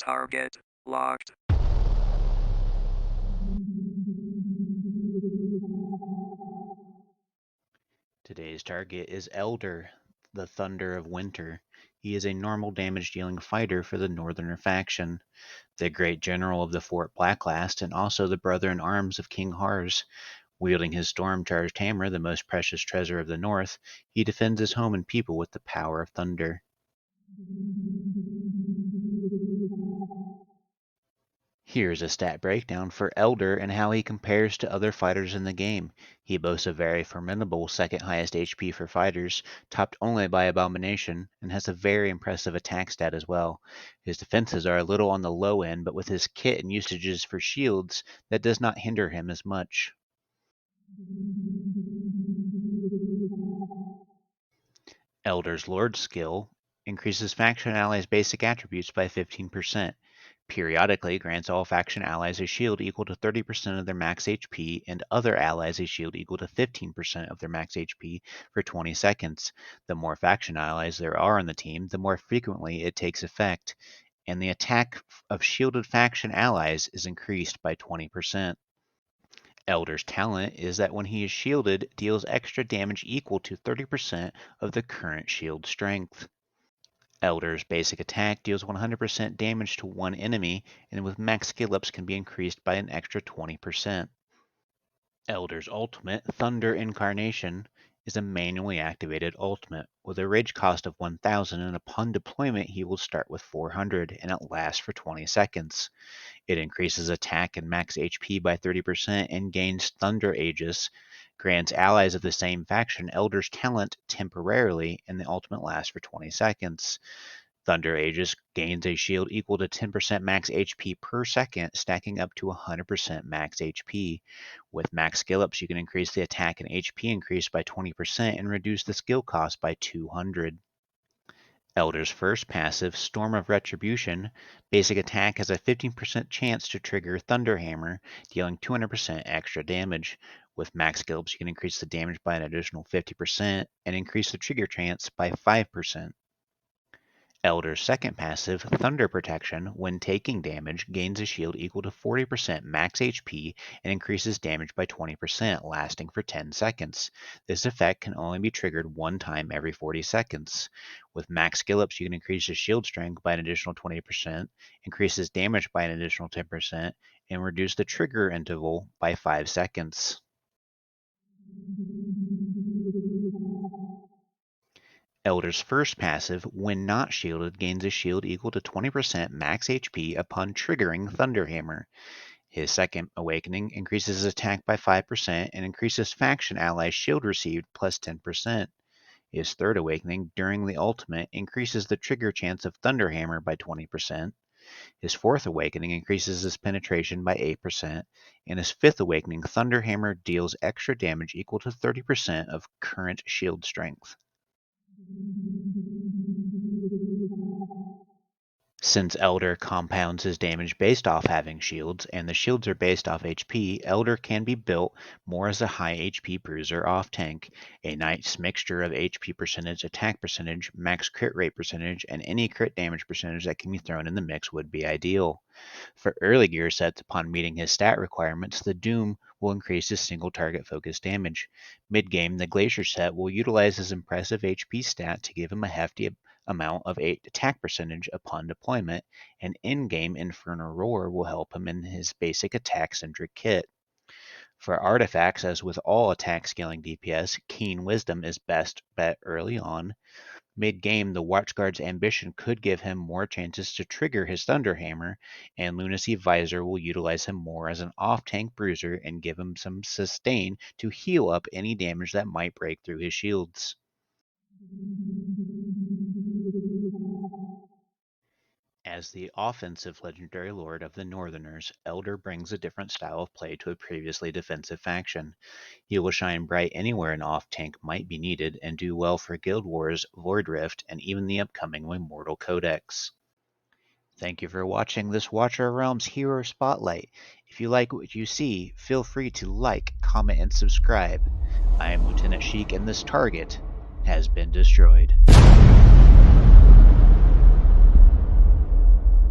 Target locked. Today's target is Elddr, the Thunder of Winter. He is a normal damage-dealing fighter for the Northerner faction, the great general of the Fort Blacklast, and also the brother-in-arms of King Hars. Wielding his storm-charged hammer, the most precious treasure of the North, he defends his home and people with the power of thunder. Here's a stat breakdown for Elddr and how he compares to other fighters in the game. He boasts a very formidable second highest HP for fighters, topped only by Abomination, and has a very impressive attack stat as well. His defenses are a little on the low end, but with his kit and usages for shields, that does not hinder him as much. Elder's Lord skill increases faction allies' basic attributes by 15%. Periodically grants all faction allies a shield equal to 30% of their max HP and other allies a shield equal to 15% of their max HP for 20 seconds. The more faction allies there are on the team, the more frequently it takes effect, and the attack of shielded faction allies is increased by 20%. Elder's talent is that when he is shielded, deals extra damage equal to 30% of the current shield strength. Elder's basic attack deals 100% damage to one enemy, and with max skill ups can be increased by an extra 20%. Elder's ultimate, Thunder Incarnation, is a manually activated ultimate with a rage cost of 1000, and upon deployment he will start with 400 and it lasts for 20 seconds. It increases attack and max HP by 30% and gains Thunder Aegis, grants allies of the same faction Elder's talent temporarily, and the ultimate lasts for 20 seconds. Thunder Aegis gains a shield equal to 10% max HP per second, stacking up to 100% max HP. With max skill ups, you can increase the attack and HP increase by 20% and reduce the skill cost by 200. Elder's first passive, Storm of Retribution, basic attack has a 15% chance to trigger Thunder Hammer, dealing 200% extra damage. With max skill ups, you can increase the damage by an additional 50% and increase the trigger chance by 5%. Elder's second passive, Thunder Protection, when taking damage, gains a shield equal to 40% max HP and increases damage by 20%, lasting for 10 seconds. This effect can only be triggered one time every 40 seconds. With max skill ups, you can increase the shield strength by an additional 20%, increases damage by an additional 10%, and reduce the trigger interval by 5 seconds. Elder's first passive, when not shielded, gains a shield equal to 20% max HP upon triggering Thunder Hammer. His second awakening increases his attack by 5% and increases faction allies' shield received plus 10%. His third awakening, during the ultimate, increases the trigger chance of Thunder Hammer by 20%. His fourth awakening increases his penetration by 8%, and his fifth awakening, Thunder Hammer, deals extra damage equal to 30% of current shield strength. Since Elder compounds his damage based off having shields, and the shields are based off HP, Elder can be built more as a high HP bruiser off tank. A nice mixture of HP percentage, attack percentage, max crit rate percentage, and any crit damage percentage that can be thrown in the mix would be ideal. For early gear sets, upon meeting his stat requirements, the Doom will increase his single target focus damage. Mid-game, the Glacier set will utilize his impressive HP stat to give him a hefty amount of attack percentage upon deployment, and in-game Infernal Roar will help him in his basic attack-centric kit. For artifacts, as with all attack scaling DPS, Keen Wisdom is best bet early on. Mid-game, the Watchguard's Ambition could give him more chances to trigger his Thunder Hammer, and Lunacy Visor will utilize him more as an off-tank bruiser and give him some sustain to heal up any damage that might break through his shields. As the offensive legendary lord of the Northerners, Elder brings a different style of play to a previously defensive faction. He will shine bright anywhere an off-tank might be needed and do well for Guild Wars, Void Rift, and even the upcoming Immortal Codex. Thank you for watching this Watcher of Realms Hero Spotlight. If you like what you see, feel free to like, comment, and subscribe. I am Lieutenant Sheik, and this target has been destroyed.